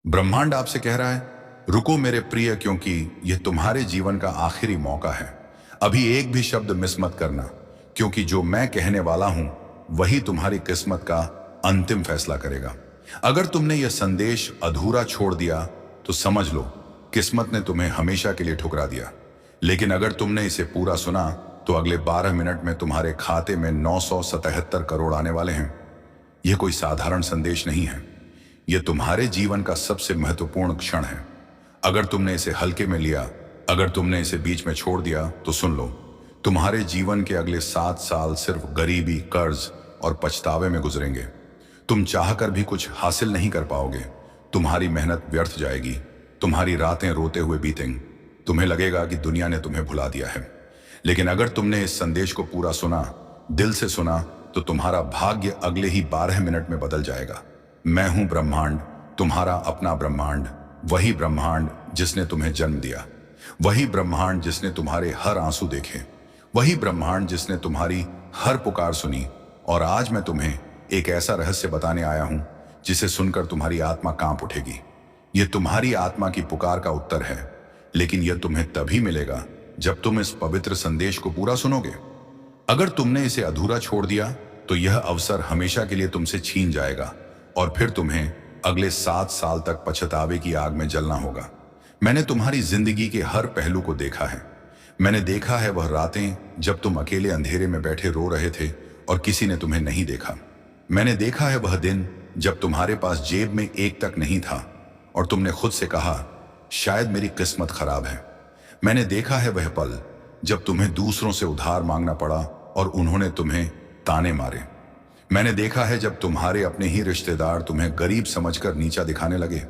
ब्रह्मांड आपसे कह रहा है, रुको मेरे प्रिय, क्योंकि यह तुम्हारे जीवन का आखिरी मौका है। अभी एक भी शब्द मिस मत करना, क्योंकि जो मैं कहने वाला हूं वही तुम्हारी किस्मत का अंतिम फैसला करेगा। अगर तुमने यह संदेश अधूरा छोड़ दिया तो समझ लो किस्मत ने तुम्हें हमेशा के लिए ठुकरा दिया। लेकिन अगर तुमने इसे पूरा सुना तो अगले 12 मिनट में तुम्हारे खाते में 977 करोड़ आने वाले हैं। यह कोई साधारण संदेश नहीं है, यह तुम्हारे जीवन का सबसे महत्वपूर्ण क्षण है। अगर तुमने इसे हल्के में लिया, अगर तुमने इसे बीच में छोड़ दिया तो सुन लो, तुम्हारे जीवन के अगले 7 साल सिर्फ गरीबी, कर्ज और पछतावे में गुजरेंगे। तुम चाहकर भी कुछ हासिल नहीं कर पाओगे, तुम्हारी मेहनत व्यर्थ जाएगी, तुम्हारी रातें रोते हुए बीतेंगी, तुम्हें लगेगा कि दुनिया ने तुम्हें भुला दिया है। लेकिन अगर तुमने इस संदेश को पूरा सुना, दिल से सुना, तो तुम्हारा भाग्य अगले ही 12 मिनट में बदल जाएगा। मैं हूं ब्रह्मांड, तुम्हारा अपना ब्रह्मांड, वही ब्रह्मांड जिसने तुम्हें जन्म दिया, वही ब्रह्मांड जिसने तुम्हारे हर आंसू देखे, वही ब्रह्मांड जिसने तुम्हारी हर पुकार सुनी। और आज मैं तुम्हें एक ऐसा रहस्य बताने आया हूं जिसे सुनकर तुम्हारी आत्मा कांप उठेगी। यह तुम्हारी आत्मा की पुकार का उत्तर है, लेकिन यह तुम्हें तभी मिलेगा जब तुम इस पवित्र संदेश को पूरा सुनोगे। अगर तुमने इसे अधूरा छोड़ दिया तो यह अवसर हमेशा के लिए तुमसे छीन जाएगा और फिर तुम्हें अगले 7 साल तक पछतावे की आग में जलना होगा। मैंने तुम्हारी जिंदगी के हर पहलू को देखा है। मैंने देखा है वह रातें जब तुम अकेले अंधेरे में बैठे रो रहे थे और किसी ने तुम्हें नहीं देखा। मैंने देखा है वह दिन जब तुम्हारे पास जेब में एक तक नहीं था और तुमने खुद से कहा, शायद मेरी किस्मत खराब है। मैंने देखा है वह पल जब तुम्हें दूसरों से उधार मांगना पड़ा और उन्होंने तुम्हें ताने मारे। मैंने देखा है जब तुम्हारे अपने ही रिश्तेदार तुम्हें गरीब समझकर नीचा दिखाने लगे।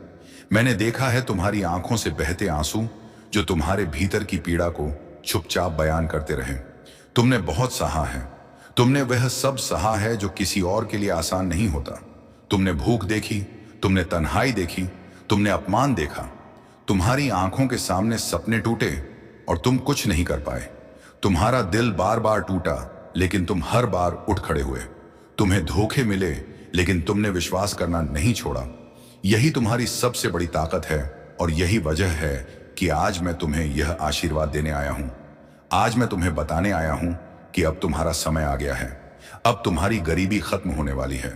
मैंने देखा है तुम्हारी आंखों से बहते आंसू जो तुम्हारे भीतर की पीड़ा को चुपचाप बयान करते रहे। तुमने बहुत सहा है, तुमने वह सब सहा है जो किसी और के लिए आसान नहीं होता। तुमने भूख देखी, तुमने तन्हाई देखी, तुमने अपमान देखा। तुम्हारी आंखों के सामने सपने टूटे और तुम कुछ नहीं कर पाए। तुम्हारा दिल बार बार टूटा, लेकिन तुम हर बार उठ खड़े हुए। तुम्हें धोखे मिले, लेकिन तुमने विश्वास करना नहीं छोड़ा। यही तुम्हारी सबसे बड़ी ताकत है और यही वजह है कि आज मैं तुम्हें यह आशीर्वाद देने आया हूं। आज मैं तुम्हें बताने आया हूं कि अब तुम्हारा समय आ गया है। अब तुम्हारी गरीबी खत्म होने वाली है,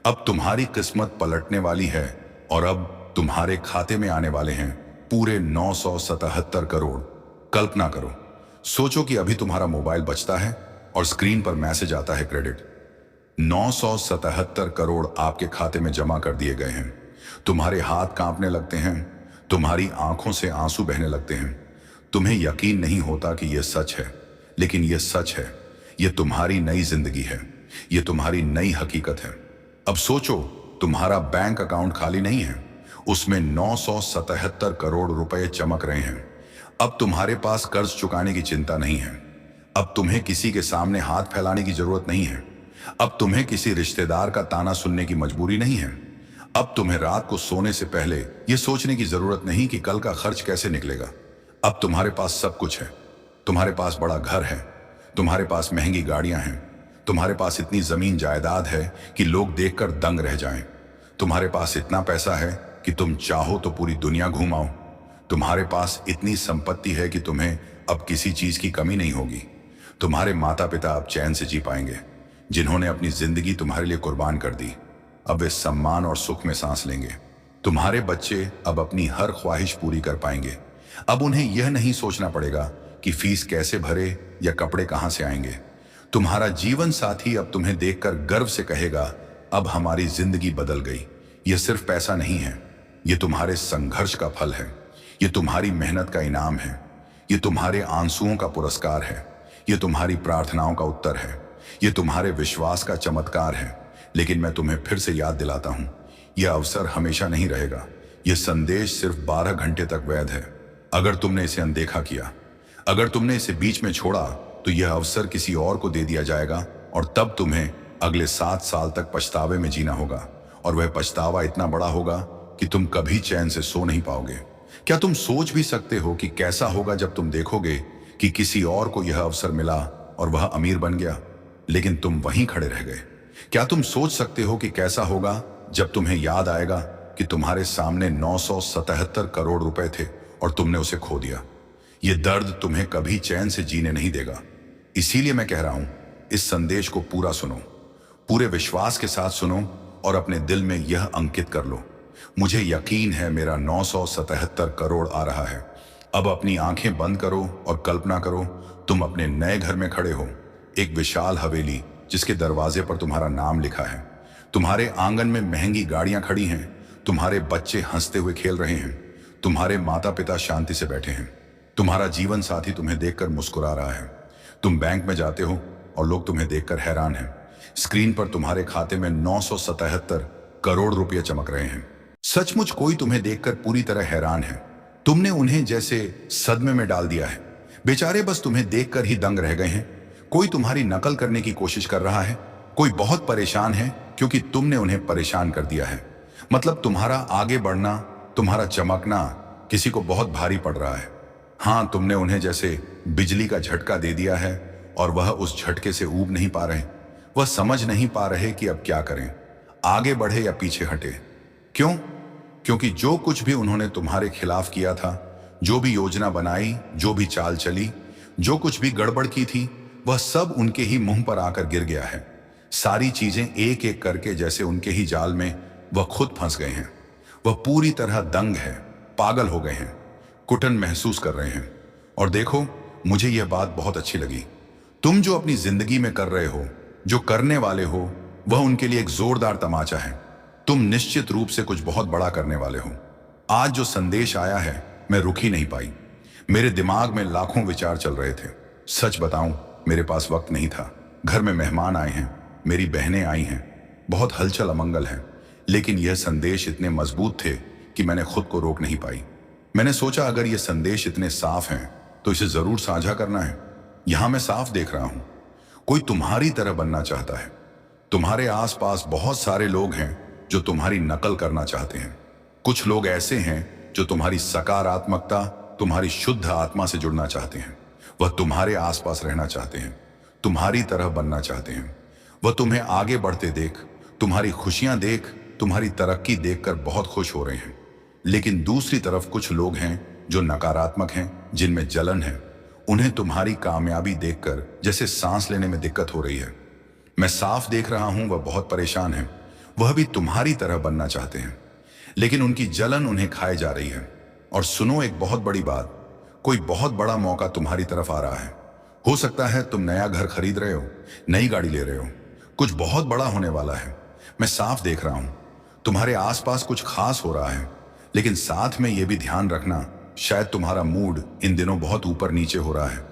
अब तुम्हारी किस्मत पलटने वाली है और अब तुम्हारे खाते में आने वाले हैं पूरे 977 करोड़। कल्पना करो, सोचो कि अभी तुम्हारा मोबाइल बजता है और स्क्रीन पर मैसेज आता है, क्रेडिट 977 करोड़ आपके खाते में जमा कर दिए गए हैं। तुम्हारे हाथ कांपने लगते हैं, तुम्हारी आंखों से आंसू बहने लगते हैं। तुम्हें यकीन नहीं होता कि यह सच है, लेकिन यह सच है। यह तुम्हारी नई जिंदगी है, यह तुम्हारी नई हकीकत है। अब सोचो, तुम्हारा बैंक अकाउंट खाली नहीं है, उसमें 977 करोड़ रुपए चमक रहे हैं। अब तुम्हारे पास कर्ज चुकाने की चिंता नहीं है, अब तुम्हें किसी के सामने हाथ फैलाने की जरूरत नहीं है, अब तुम्हें किसी रिश्तेदार का ताना सुनने की मजबूरी नहीं है। अब तुम्हें रात को सोने से पहले यह सोचने की जरूरत नहीं कि कल का खर्च कैसे निकलेगा। अब तुम्हारे पास सब कुछ है। तुम्हारे पास बड़ा घर है, तुम्हारे पास महंगी गाड़ियां हैं, तुम्हारे पास इतनी जमीन जायदाद है कि लोग देखकर दंग रह जाएं। तुम्हारे पास इतना पैसा है कि तुम चाहो तो पूरी दुनिया घूम आओ। तुम्हारे पास इतनी संपत्ति है कि तुम्हें अब किसी चीज की कमी नहीं होगी। तुम्हारे माता पिता अब चैन से जी पाएंगे, जिन्होंने अपनी जिंदगी तुम्हारे लिए कुर्बान कर दी। अब वे सम्मान और सुख में सांस लेंगे। तुम्हारे बच्चे अब अपनी हर ख्वाहिश पूरी कर पाएंगे। अब उन्हें यह नहीं सोचना पड़ेगा कि फीस कैसे भरे या कपड़े कहां से आएंगे। तुम्हारा जीवन साथी अब तुम्हें देखकर गर्व से कहेगा, अब हमारी जिंदगी बदल गई। यह सिर्फ पैसा नहीं है, यह तुम्हारे संघर्ष का फल है, यह तुम्हारी मेहनत का इनाम है, यह तुम्हारे आंसुओं का पुरस्कार है, यह तुम्हारी प्रार्थनाओं का उत्तर है, यह तुम्हारे विश्वास का चमत्कार है। लेकिन मैं तुम्हें फिर से याद दिलाता हूं, यह अवसर हमेशा नहीं रहेगा। यह संदेश सिर्फ 12 घंटे तक वैध है। अगर तुमने इसे अनदेखा किया, अगर तुमने इसे बीच में छोड़ा, तो यह अवसर किसी और को दे दिया जाएगा और तब तुम्हें अगले 7 साल तक पछतावे में जीना होगा। और वह पछतावा इतना बड़ा होगा कि तुम कभी चैन से सो नहीं पाओगे। क्या तुम सोच भी सकते हो कि कैसा होगा जब तुम देखोगे कि किसी और को यह अवसर मिला और वह अमीर बन गया, लेकिन तुम वहीं खड़े रह गए? क्या तुम सोच सकते हो कि कैसा होगा जब तुम्हें याद आएगा कि तुम्हारे सामने 977 करोड़ रुपए थे और तुमने उसे खो दिया। ये दर्द तुम्हें कभी चैन से जीने नहीं देगा। इसीलिए मैं कह रहा हूं, इस संदेश को पूरा सुनो, पूरे विश्वास के साथ सुनो और अपने दिल में यह अंकित कर लो, मुझे यकीन है मेरा 977 करोड़ आ रहा है। अब अपनी आंखें बंद करो और कल्पना करो, तुम अपने नए घर में खड़े हो, एक विशाल हवेली जिसके दरवाजे पर तुम्हारा नाम लिखा है। तुम्हारे आंगन में महंगी गाड़ियां खड़ी हैं, तुम्हारे बच्चे हंसते हुए खेल रहे हैं, तुम्हारे माता पिता शांति से बैठे हैं, तुम्हारा जीवन साथी तुम्हें देखकर मुस्कुरा रहा है। तुम बैंक में जाते हो और लोग तुम्हें देखकर हैरान हैं। स्क्रीन पर तुम्हारे खाते में 977 करोड़ रुपए चमक रहे हैं। सचमुच कोई तुम्हें देखकर पूरी तरह हैरान है। तुमने उन्हें जैसे सदमे में डाल दिया है। बेचारे बस तुम्हें देखकर ही दंग रह गए हैं। कोई तुम्हारी नकल करने की कोशिश कर रहा है, कोई बहुत परेशान है क्योंकि तुमने उन्हें परेशान कर दिया है। मतलब तुम्हारा आगे बढ़ना, तुम्हारा चमकना किसी को बहुत भारी पड़ रहा है। हाँ, तुमने उन्हें जैसे बिजली का झटका दे दिया है और वह उस झटके से ऊब नहीं पा रहे। वह समझ नहीं पा रहे कि अब क्या करें, आगे बढ़े या पीछे हटे। क्यों? क्योंकि जो कुछ भी उन्होंने तुम्हारे खिलाफ किया था, जो भी योजना बनाई, जो भी चाल चली, जो कुछ भी गड़बड़ की थी, वह सब उनके ही मुंह पर आकर गिर गया है। सारी चीजें एक एक करके जैसे उनके ही जाल में वह खुद फंस गए हैं। वह पूरी तरह दंग है, पागल हो गए हैं, कुटन महसूस कर रहे हैं। और देखो, मुझे यह बात बहुत अच्छी लगी। तुम जो अपनी जिंदगी में कर रहे हो, जो करने वाले हो, वह उनके लिए एक जोरदार तमाचा है। तुम निश्चित रूप से कुछ बहुत बड़ा करने वाले हो। आज जो संदेश आया है, मैं रुक ही नहीं पाई। मेरे दिमाग में लाखों विचार चल रहे थे। सच बताऊं, मेरे पास वक्त नहीं था। घर में मेहमान आए हैं, मेरी बहनें आई हैं, बहुत हलचल अमंगल है। लेकिन यह संदेश इतने मजबूत थे कि मैंने खुद को रोक नहीं पाई। मैंने सोचा अगर यह संदेश इतने साफ हैं तो इसे जरूर साझा करना है। यहां मैं साफ देख रहा हूं, कोई तुम्हारी तरह बनना चाहता है। तुम्हारे आसपास बहुत सारे लोग हैं जो तुम्हारी नकल करना चाहते हैं। कुछ लोग ऐसे हैं जो तुम्हारी सकारात्मकता, तुम्हारी शुद्ध आत्मा से जुड़ना चाहते हैं। वह तुम्हारे आसपास रहना चाहते हैं, तुम्हारी तरह बनना चाहते हैं। वह तुम्हें आगे बढ़ते देख, तुम्हारी खुशियां देख, तुम्हारी तरक्की देखकर बहुत खुश हो रहे हैं। लेकिन दूसरी तरफ कुछ लोग हैं जो नकारात्मक हैं, जिनमें जलन है। उन्हें तुम्हारी कामयाबी देखकर जैसे सांस लेने में दिक्कत हो रही है। मैं साफ देख रहा हूं, वह बहुत परेशान है। वह भी तुम्हारी तरह बनना चाहते हैं, लेकिन उनकी जलन उन्हें खाए जा रही है। और सुनो एक बहुत बड़ी बात, कोई बहुत बड़ा मौका तुम्हारी तरफ आ रहा है। हो सकता है तुम नया घर खरीद रहे हो, नई गाड़ी ले रहे हो, कुछ बहुत बड़ा होने वाला है। मैं साफ देख रहा हूं, तुम्हारे आसपास कुछ खास हो रहा है। लेकिन साथ में यह भी ध्यान रखना, शायद तुम्हारा मूड इन दिनों बहुत ऊपर नीचे हो रहा है।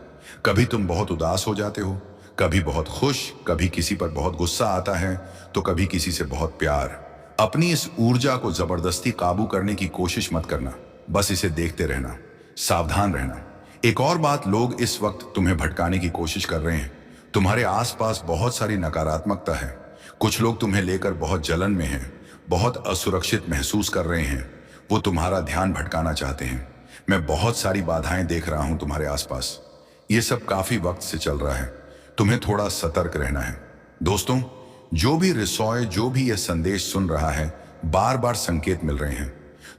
कभी तुम बहुत उदास हो जाते हो, कभी बहुत खुश, कभी किसी पर बहुत गुस्सा आता है, तो कभी किसी से बहुत प्यार। अपनी इस ऊर्जा को जबरदस्ती काबू करने की कोशिश मत करना, बस इसे देखते रहना, सावधान रहना। एक और बात, लोग इस वक्त तुम्हें भटकाने की कोशिश कर रहे हैं। तुम्हारे आसपास बहुत सारी नकारात्मकता है। कुछ लोग तुम्हें लेकर बहुत जलन में हैं, बहुत असुरक्षित महसूस कर रहे हैं। वो तुम्हारा ध्यान भटकाना चाहते हैं। मैं बहुत सारी बाधाएं देख रहा हूं तुम्हारे आसपास। ये सब काफी वक्त से चल रहा है। तुम्हें थोड़ा सतर्क रहना है। दोस्तों, जो भी रिसॉय, जो भी यह संदेश सुन रहा है, बार बार संकेत मिल रहे हैं।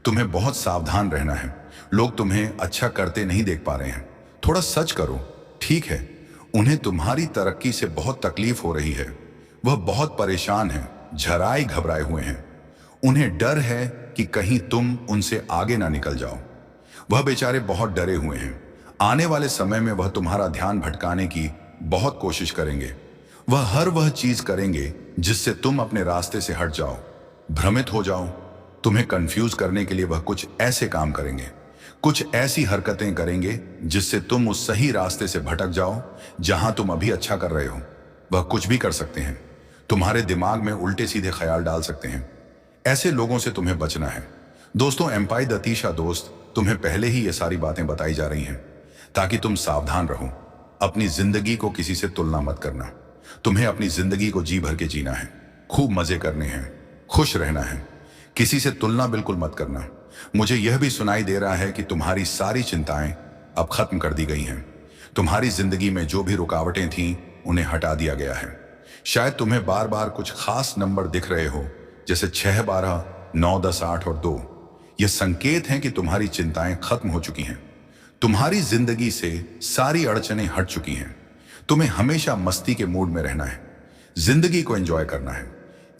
तुम्हें बहुत सावधान रहना है। लोग तुम्हें अच्छा करते नहीं देख पा रहे हैं। थोड़ा सच करो। ठीक है, उन्हें तुम्हारी तरक्की से बहुत तकलीफ हो रही है। वह बहुत परेशान है, झराए घबराए हुए हैं। उन्हें डर है कि कहीं तुम उनसे आगे ना निकल जाओ। वह बेचारे बहुत डरे हुए हैं। आने वाले समय में वह तुम्हारा ध्यान भटकाने की बहुत कोशिश करेंगे। वह चीज करेंगे जिससे तुम अपने रास्ते से हट जाओ, भ्रमित हो जाओ। तुम्हें कंफ्यूज करने के लिए वह कुछ ऐसे काम करेंगे, कुछ ऐसी हरकतें करेंगे जिससे तुम उस सही रास्ते से भटक जाओ जहां तुम अभी अच्छा कर रहे हो। वह कुछ भी कर सकते हैं, तुम्हारे दिमाग में उल्टे सीधे ख्याल डाल सकते हैं। ऐसे लोगों से तुम्हें बचना है। दोस्तों, एम्पाई दतीशा दोस्त तुम्हें पहले ही ये सारी बातें बताई जा रही हैं ताकि तुम सावधान रहो। अपनी जिंदगी को किसी से तुलना मत करना। तुम्हें अपनी जिंदगी को जी भर के जीना है, खूब मजे करने हैं, खुश रहना है। किसी से तुलना बिल्कुल मत करना। मुझे यह भी सुनाई दे रहा है कि तुम्हारी सारी चिंताएं अब खत्म कर दी गई हैं। तुम्हारी जिंदगी में जो भी रुकावटें थीं, उन्हें हटा दिया गया है। शायद तुम्हें बार बार कुछ खास नंबर दिख रहे हो, जैसे 6, 12, 9, 10, 8 और 2 ये संकेत हैं कि तुम्हारी चिंताएं खत्म हो चुकी हैं। तुम्हारी जिंदगी से सारी अड़चनें हट चुकी हैं। तुम्हें हमेशा मस्ती के मूड में रहना है, जिंदगी को एंजॉय करना है।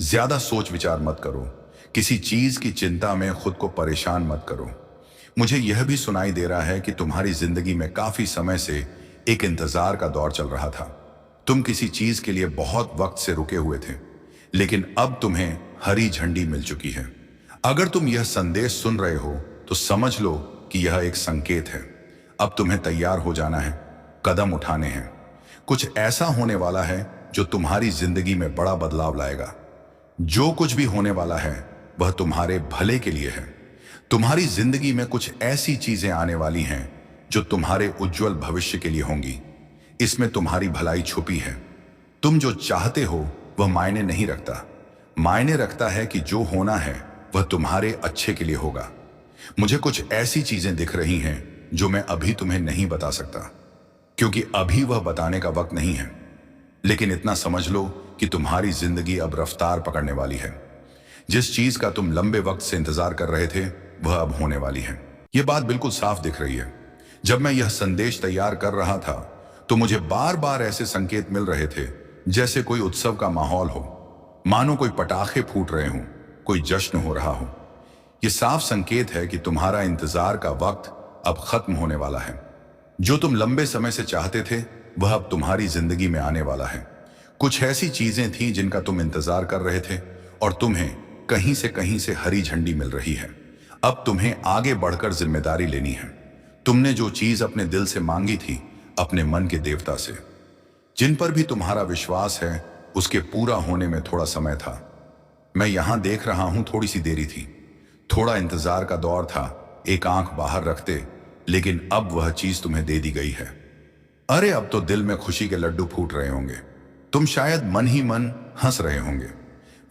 ज्यादा सोच विचार मत करो, किसी चीज की चिंता में खुद को परेशान मत करो। मुझे यह भी सुनाई दे रहा है कि तुम्हारी जिंदगी में काफी समय से एक इंतजार का दौर चल रहा था। तुम किसी चीज के लिए बहुत वक्त से रुके हुए थे, लेकिन अब तुम्हें हरी झंडी मिल चुकी है। अगर तुम यह संदेश सुन रहे हो तो समझ लो कि यह एक संकेत है। अब तुम्हें तैयार हो जाना है, कदम उठाने हैं। कुछ ऐसा होने वाला है जो तुम्हारी जिंदगी में बड़ा बदलाव लाएगा। जो कुछ भी होने वाला है वह तुम्हारे भले के लिए है। तुम्हारी जिंदगी में कुछ ऐसी चीजें आने वाली हैं जो तुम्हारे उज्जवल भविष्य के लिए होंगी। इसमें तुम्हारी भलाई छुपी है। तुम जो चाहते हो वह मायने नहीं रखता। मायने रखता है कि जो होना है वह तुम्हारे अच्छे के लिए होगा। मुझे कुछ ऐसी चीजें दिख रही हैं जो मैं अभी तुम्हें नहीं बता सकता, क्योंकि अभी वह बताने का वक्त नहीं है। लेकिन इतना समझ लो कि तुम्हारी जिंदगी अब रफ्तार पकड़ने वाली है। जिस चीज का तुम लंबे वक्त से इंतजार कर रहे थे वह अब होने वाली है। यह बात बिल्कुल साफ दिख रही है। जब मैं यह संदेश तैयार कर रहा था तो मुझे बार बार ऐसे संकेत मिल रहे थे जैसे कोई उत्सव का माहौल हो, मानो कोई पटाखे फूट रहे हों, कोई जश्न हो रहा हो। यह साफ संकेत है कि तुम्हारा इंतजार का वक्त अब खत्म होने वाला है। जो तुम लंबे समय से चाहते थे वह अब तुम्हारी जिंदगी में आने वाला है। कुछ ऐसी चीजें थीं जिनका तुम इंतजार कर रहे थे और तुम्हें कहीं से हरी झंडी मिल रही है। अब तुम्हें आगे बढ़कर जिम्मेदारी लेनी है। तुमने जो चीज अपने दिल से मांगी थी, अपने मन के देवता से, जिन पर भी तुम्हारा विश्वास है, उसके पूरा होने में थोड़ा समय था। मैं यहां देख रहा हूं, थोड़ी सी देरी थी, थोड़ा इंतजार का दौर था, एक आंख बाहर रखते, लेकिन अब वह चीज तुम्हें दे दी गई है। अरे अब तो दिल में खुशी के लड्डू फूट रहे होंगे। तुम शायद मन ही मन हंस रहे होंगे।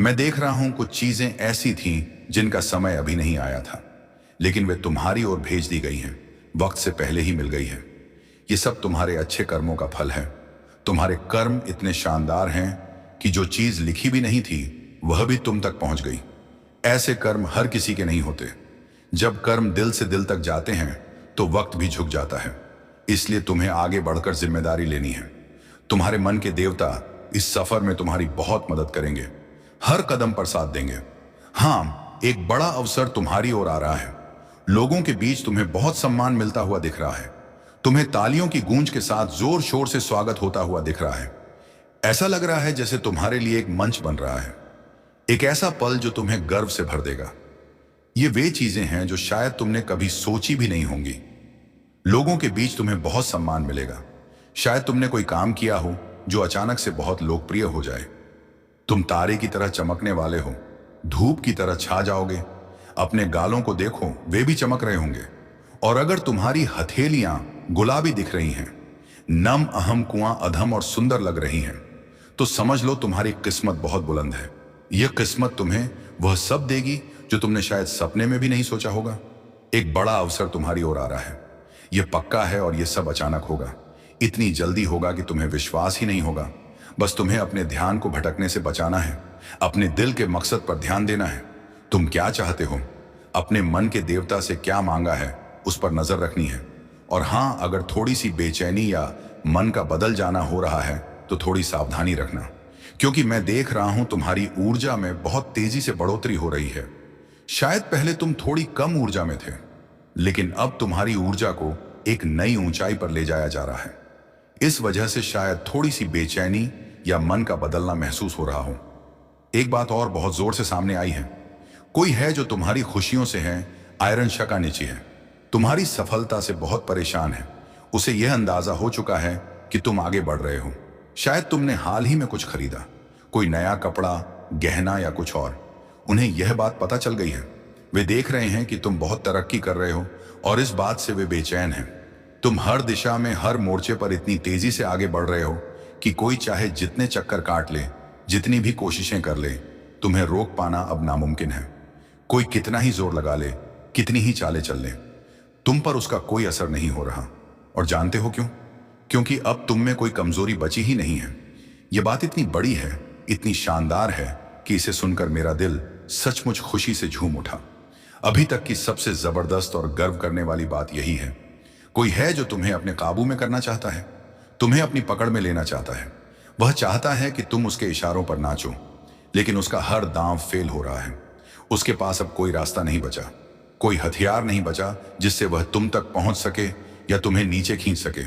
मैं देख रहा हूं कुछ चीजें ऐसी थीं जिनका समय अभी नहीं आया था, लेकिन वे तुम्हारी ओर भेज दी गई हैं, वक्त से पहले ही मिल गई हैं। ये सब तुम्हारे अच्छे कर्मों का फल है। तुम्हारे कर्म इतने शानदार हैं कि जो चीज लिखी भी नहीं थी वह भी तुम तक पहुंच गई। ऐसे कर्म हर किसी के नहीं होते। जब कर्म दिल से दिल तक जाते हैं तो वक्त भी झुक जाता है। इसलिए तुम्हें आगे बढ़कर जिम्मेदारी लेनी है। तुम्हारे मन के देवता इस सफर में तुम्हारी बहुत मदद करेंगे, हर कदम पर साथ देंगे। हाँ, एक बड़ा अवसर तुम्हारी ओर आ रहा है। लोगों के बीच तुम्हें बहुत सम्मान मिलता हुआ दिख रहा है। तुम्हें तालियों की गूंज के साथ जोर शोर से स्वागत होता हुआ दिख रहा है। ऐसा लग रहा है जैसे तुम्हारे लिए एक मंच बन रहा है, एक ऐसा पल जो तुम्हें गर्व से भर देगा। ये वे चीजें हैं जो शायद तुमने कभी सोची भी नहीं होंगी। लोगों के बीच तुम्हें बहुत सम्मान मिलेगा। शायद तुमने कोई काम किया हो जो अचानक से बहुत लोकप्रिय हो जाए। तुम तारे की तरह चमकने वाले हो, धूप की तरह छा जाओगे। अपने गालों को देखो, वे भी चमक रहे होंगे। और अगर तुम्हारी हथेलियां गुलाबी दिख रही हैं, नम अहम कुआं अधम और सुंदर लग रही हैं, तो समझ लो तुम्हारी किस्मत बहुत बुलंद है। यह किस्मत तुम्हें वह सब देगी जो तुमने शायद सपने में भी नहीं सोचा होगा। एक बड़ा अवसर तुम्हारी ओर आ रहा है। यह पक्का है और यह सब अचानक होगा। इतनी जल्दी होगा कि तुम्हें विश्वास ही नहीं होगा। बस तुम्हें अपने ध्यान को भटकने से बचाना है, अपने दिल के मकसद पर ध्यान देना है। तुम क्या चाहते हो, अपने मन के देवता से क्या मांगा है, उस पर नजर रखनी है। और हाँ, अगर थोड़ी सी बेचैनी या मन का बदल जाना हो रहा है तो थोड़ी सावधानी रखना, क्योंकि मैं देख रहा हूं तुम्हारी ऊर्जा में बहुत तेजी से बढ़ोतरी हो रही है। शायद पहले तुम थोड़ी कम ऊर्जा में थे, लेकिन अब तुम्हारी ऊर्जा को एक नई ऊंचाई पर ले जाया जा रहा है। इस वजह से शायद थोड़ी सी बेचैनी या मन का बदलना महसूस हो रहा हो। एक बात और बहुत जोर से सामने आई है। कोई है जो तुम्हारी खुशियों से है आयरन शका नीची है, तुम्हारी सफलता से बहुत परेशान है। उसे यह अंदाजा हो चुका है कि तुम आगे बढ़ रहे हो। शायद तुमने हाल ही में कुछ खरीदा, कोई नया कपड़ा, गहना या कुछ और। उन्हें यह बात पता चल गई है। वे देख रहे हैं कि तुम बहुत तरक्की कर रहे हो और इस बात से वे बेचैन हैं। तुम हर दिशा में, हर मोर्चे पर इतनी तेजी से आगे बढ़ रहे हो कि कोई चाहे जितने चक्कर काट ले, जितनी भी कोशिशें कर ले, तुम्हें रोक पाना अब नामुमकिन है। कोई कितना ही जोर लगा ले, कितनी ही चालें चल ले, तुम पर उसका कोई असर नहीं हो रहा। और जानते हो क्यों? क्योंकि अब तुम में कोई कमजोरी बची ही नहीं है। यह बात इतनी बड़ी है, इतनी शानदार है कि इसे सुनकर मेरा दिल सचमुच खुशी से झूम उठा। अभी तक की सबसे जबरदस्त और गर्व करने वाली बात यही है, कोई है जो तुम्हें अपने काबू में करना चाहता है, तुम्हें अपनी पकड़ में लेना चाहता है। वह चाहता है कि तुम उसके इशारों पर नाचो, लेकिन उसका हर दांव फेल हो रहा है। उसके पास अब कोई रास्ता नहीं बचा, कोई हथियार नहीं बचा जिससे वह तुम तक पहुंच सके या तुम्हें नीचे खींच सके।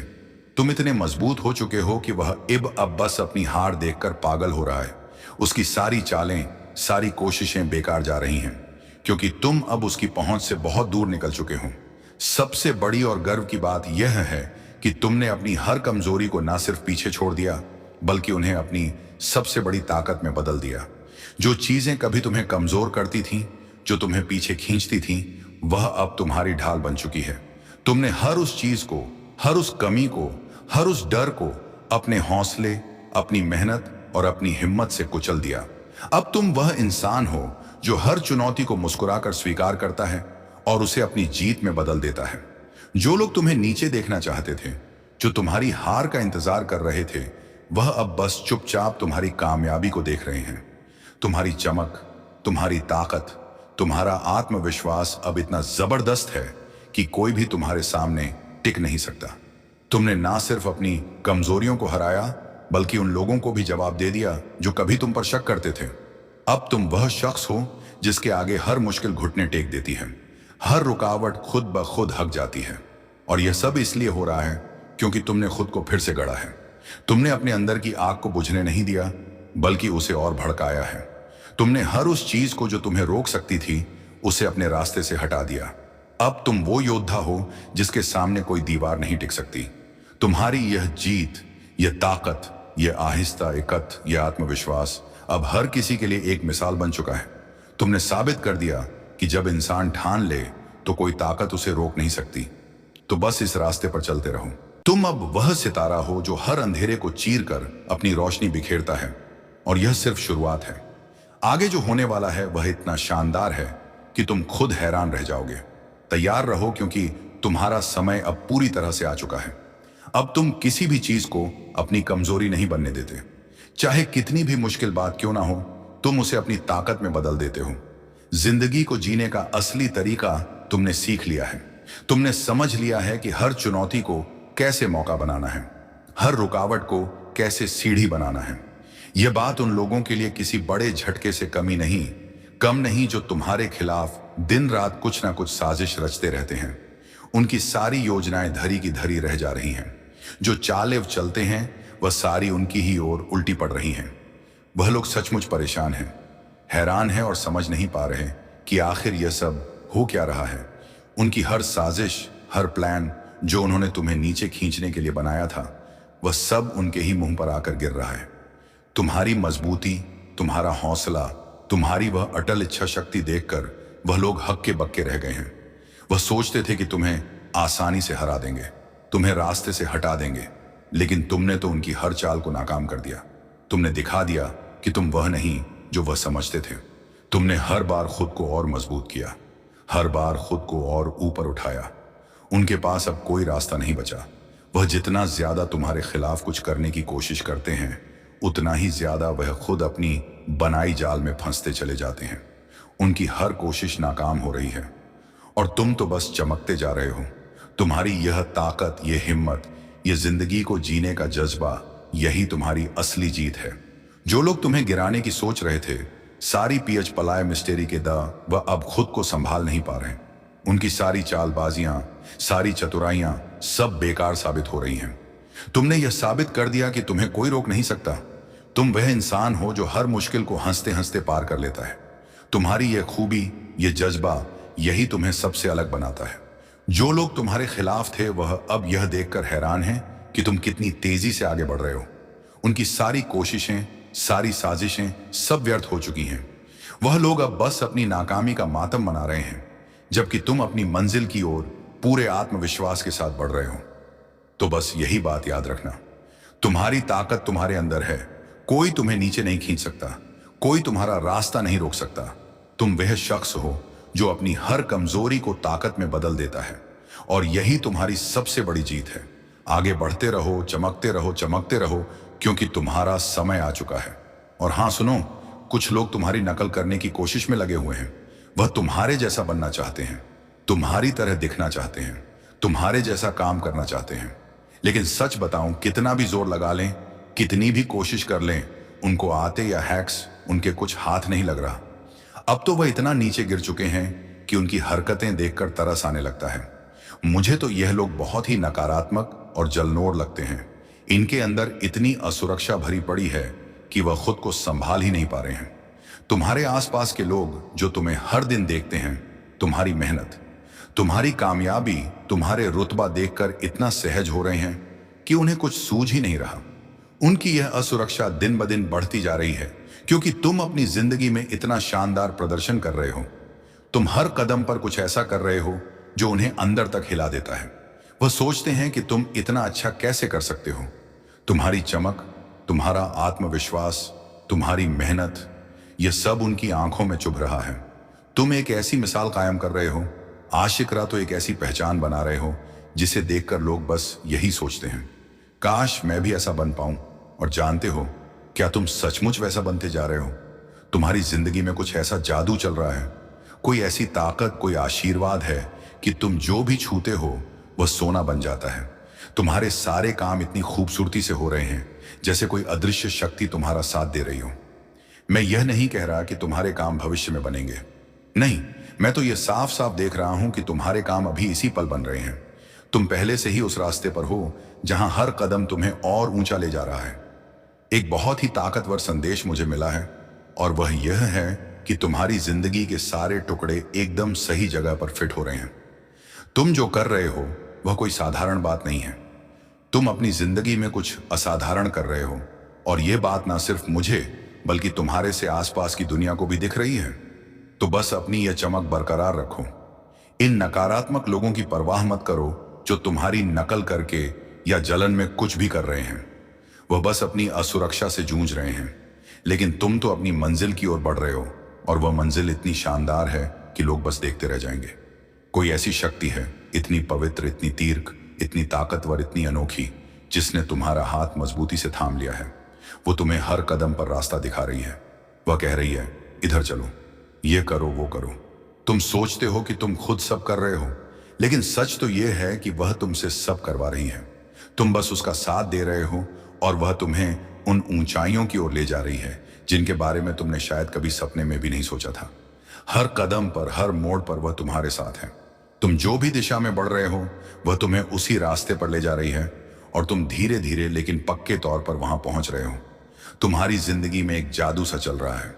तुम इतने मजबूत हो चुके हो कि वह अब बस अपनी हार देखकर पागल हो रहा है। उसकी सारी चालें, सारी कोशिशें बेकार जा रही हैं, क्योंकि तुम अब उसकी पहुंच से बहुत दूर निकल चुके हो। सबसे बड़ी और गर्व की बात यह है कि तुमने अपनी हर कमजोरी को ना सिर्फ पीछे छोड़ दिया, बल्कि उन्हें अपनी सबसे बड़ी ताकत में बदल दिया। जो चीजें कभी तुम्हें कमजोर करती थीं, जो तुम्हें पीछे खींचती थीं, वह अब तुम्हारी ढाल बन चुकी है। तुमने हर उस चीज को, हर उस कमी को, हर उस डर को अपने हौसले, अपनी मेहनत और अपनी हिम्मत से कुचल दिया। अब तुम वह इंसान हो जो हर चुनौती को मुस्कुराकर स्वीकार करता है और उसे अपनी जीत में बदल देता है। जो लोग तुम्हें नीचे देखना चाहते थे, जो तुम्हारी हार का इंतजार कर रहे थे, वह अब बस चुपचाप तुम्हारी कामयाबी को देख रहे हैं। तुम्हारी चमक, तुम्हारी ताकत, तुम्हारा आत्मविश्वास अब इतना जबरदस्त है कि कोई भी तुम्हारे सामने टिक नहीं सकता। तुमने ना सिर्फ अपनी कमजोरियों को हराया, बल्कि उन लोगों को भी जवाब दे दिया जो कभी तुम पर शक करते थे। अब तुम वह शख्स हो जिसके आगे हर मुश्किल घुटने टेक देती है, हर रुकावट खुद ब खुद हट जाती है। और यह सब इसलिए हो रहा है क्योंकि तुमने खुद को फिर से गढ़ा है। तुमने अपने अंदर की आग को बुझने नहीं दिया, बल्कि उसे और भड़काया है। तुमने हर उस चीज को जो तुम्हें रोक सकती थी, उसे अपने रास्ते से हटा दिया। अब तुम वो योद्धा हो जिसके सामने कोई दीवार नहीं टिक सकती। तुम्हारी यह जीत, यह ताकत, यह आहिस्ता इकत, यह आत्मविश्वास अब हर किसी के लिए एक मिसाल बन चुका है। तुमने साबित कर दिया कि जब इंसान ठान ले तो कोई ताकत उसे रोक नहीं सकती। तो बस इस रास्ते पर चलते रहो। तुम अब वह सितारा हो जो हर अंधेरे को चीर कर अपनी रोशनी बिखेरता है, और यह सिर्फ शुरुआत है। आगे जो होने वाला है वह इतना शानदार है कि तुम खुद हैरान रह जाओगे। तैयार रहो, क्योंकि तुम्हारा समय अब पूरी तरह से आ चुका है। अब तुम किसी भी चीज को अपनी कमजोरी नहीं बनने देते। चाहे कितनी भी मुश्किल बात क्यों ना हो, तुम उसे अपनी ताकत में बदल देते हो। जिंदगी को जीने का असली तरीका तुमने सीख लिया है। तुमने समझ लिया है कि हर चुनौती को कैसे मौका बनाना है, हर रुकावट को कैसे सीढ़ी बनाना है। यह बात उन लोगों के लिए किसी बड़े झटके से कम नहीं जो तुम्हारे खिलाफ दिन रात कुछ ना कुछ साजिश रचते रहते हैं। उनकी सारी योजनाएं धरी की धरी रह जा रही हैं। जो चालें चलते हैं वह सारी उनकी ही ओर उल्टी पड़ रही हैं। वह लोग सचमुच परेशान हैं, हैरान हैं और समझ नहीं पा रहे कि आखिर यह सब हो क्या रहा है। उनकी हर साजिश, हर प्लान जो उन्होंने तुम्हें नीचे खींचने के लिए बनाया था, वह सब उनके ही मुंह पर आकर गिर रहा है। तुम्हारी मजबूती, तुम्हारा हौसला, तुम्हारी वह अटल इच्छा शक्ति देखकर वह लोग हक्के बक्के रह गए हैं। वह सोचते थे कि तुम्हें आसानी से हरा देंगे, तुम्हें रास्ते से हटा देंगे, लेकिन तुमने तो उनकी हर चाल को नाकाम कर दिया। तुमने दिखा दिया कि तुम वह नहीं जो वह समझते थे। तुमने हर बार खुद को और मजबूत किया, हर बार खुद को और ऊपर उठाया। उनके पास अब कोई रास्ता नहीं बचा। वह जितना ज्यादा तुम्हारे खिलाफ कुछ करने की कोशिश करते हैं, उतना ही ज्यादा वह खुद अपनी बनाई जाल में फंसते चले जाते हैं। उनकी हर कोशिश नाकाम हो रही है और तुम तो बस चमकते जा रहे हो। तुम्हारी यह ताकत, यह हिम्मत, यह जिंदगी को जीने का जज्बा, यही तुम्हारी असली जीत है। जो लोग तुम्हें गिराने की सोच रहे थे, सारी पीएच पलाय मिस्टेरी के वह अब खुद को संभाल नहीं पा रहे। उनकी सारी चालबाजियां, सारी चतुराइयां सब बेकार साबित हो रही हैं। तुमने यह साबित कर दिया कि तुम्हें कोई रोक नहीं सकता। तुम वह इंसान हो जो हर मुश्किल को हंसते हंसते पार कर लेता है। तुम्हारी यह खूबी, यह जज्बा, यही तुम्हें सबसे अलग बनाता है। जो लोग तुम्हारे खिलाफ थे वह अब यह देखकर हैरान हैं कि तुम कितनी तेजी से आगे बढ़ रहे हो। उनकी सारी कोशिशें, सारी साजिशें सब व्यर्थ हो चुकी हैं। वह लोग अब बस अपनी नाकामी का मातम मना रहे हैं, जबकि तुम अपनी मंजिल की ओर पूरे आत्मविश्वास के साथ बढ़ रहे हो। तो बस यही बात याद रखना, तुम्हारी ताकत तुम्हारे अंदर है। कोई तुम्हें नीचे नहीं खींच सकता, कोई तुम्हारा रास्ता नहीं रोक सकता। तुम वह शख्स हो जो अपनी हर कमजोरी को ताकत में बदल देता है, और यही तुम्हारी सबसे बड़ी जीत है। आगे बढ़ते रहो, चमकते रहो, चमकते रहो, क्योंकि तुम्हारा समय आ चुका है। और हाँ सुनो, कुछ लोग तुम्हारी नकल करने की कोशिश में लगे हुए हैं। वह तुम्हारे जैसा बनना चाहते हैं, तुम्हारी तरह दिखना चाहते हैं, तुम्हारे जैसा काम करना चाहते हैं। लेकिन सच बताऊं, कितना भी जोर लगा लें, कितनी भी कोशिश कर लें, उनको आते या हैक्स उनके कुछ हाथ नहीं लग रहा। अब तो वह इतना नीचे गिर चुके हैं कि उनकी हरकतें देखकर तरस आने लगता है। मुझे तो यह लोग बहुत ही नकारात्मक और जलनोर लगते हैं। इनके अंदर इतनी असुरक्षा भरी पड़ी है कि वह खुद को संभाल ही नहीं पा रहे हैं। तुम्हारे आसपास के लोग जो तुम्हें हर दिन देखते हैं, तुम्हारी मेहनत, तुम्हारी कामयाबी, तुम्हारे रुतबा देखकर इतना सहज हो रहे हैं कि उन्हें कुछ सूझ ही नहीं रहा। उनकी यह असुरक्षा दिन ब दिन बढ़ती जा रही है क्योंकि तुम अपनी जिंदगी में इतना शानदार प्रदर्शन कर रहे हो। तुम हर कदम पर कुछ ऐसा कर रहे हो जो उन्हें अंदर तक हिला देता है। वह सोचते हैं कि तुम इतना अच्छा कैसे कर सकते हो। तुम्हारी चमक, तुम्हारा आत्मविश्वास, तुम्हारी मेहनत, यह सब उनकी आंखों में चुभ रहा है। तुम एक ऐसी मिसाल कायम कर रहे हो, आशिकरा तो एक ऐसी पहचान बना रहे हो जिसे देखकर लोग बस यही सोचते हैं, काश मैं भी ऐसा बन पाऊं। और जानते हो, क्या तुम सचमुच वैसा बनते जा रहे हो? तुम्हारी जिंदगी में कुछ ऐसा जादू चल रहा है, कोई ऐसी ताकत, कोई आशीर्वाद है कि तुम जो भी छूते हो वह सोना बन जाता है। तुम्हारे सारे काम इतनी खूबसूरती से हो रहे हैं जैसे कोई अदृश्य शक्ति तुम्हारा साथ दे रही हो। मैं यह नहीं कह रहा कि तुम्हारे काम भविष्य में बनेंगे, नहीं, मैं तो यह साफ साफ देख रहा हूं कि तुम्हारे काम अभी इसी पल बन रहे हैं। तुम पहले से ही उस रास्ते पर हो जहां हर कदम तुम्हें और ऊंचा ले जा रहा है। एक बहुत ही ताकतवर संदेश मुझे मिला है और वह यह है कि तुम्हारी जिंदगी के सारे टुकड़े एकदम सही जगह पर फिट हो रहे हैं। तुम जो कर रहे हो वह कोई साधारण बात नहीं है। तुम अपनी जिंदगी में कुछ असाधारण कर रहे हो और यह बात ना सिर्फ मुझे बल्कि तुम्हारे से आसपास की दुनिया को भी दिख रही है। तो बस अपनी यह चमक बरकरार रखो। इन नकारात्मक लोगों की परवाह मत करो जो तुम्हारी नकल करके या जलन में कुछ भी कर रहे हैं। वह बस अपनी असुरक्षा से जूझ रहे हैं, लेकिन तुम तो अपनी मंजिल की ओर बढ़ रहे हो और वह मंजिल इतनी शानदार है कि लोग बस देखते रह जाएंगे। कोई ऐसी शक्ति है, इतनी पवित्र, इतनी तीर्थ, इतनी ताकतवर, इतनी अनोखी, जिसने तुम्हारा हाथ मजबूती से थाम लिया है। वो तुम्हें हर कदम पर रास्ता दिखा रही है। वह कह रही है, इधर चलो, ये करो, वो करो। तुम सोचते हो कि तुम खुद सब कर रहे हो, लेकिन सच तो यह है कि वह तुमसे सब करवा रही है। तुम बस उसका साथ दे रहे हो और वह तुम्हें उन ऊंचाइयों की ओर ले जा रही है जिनके बारे में तुमने शायद कभी सपने में भी नहीं सोचा था। हर कदम पर, हर मोड़ पर वह तुम्हारे साथ है। तुम जो भी दिशा में बढ़ रहे हो वह तुम्हें उसी रास्ते पर ले जा रही है और तुम धीरे धीरे लेकिन पक्के तौर पर वहां पहुंच रहे हो। तुम्हारी जिंदगी में एक जादू सा चल रहा है।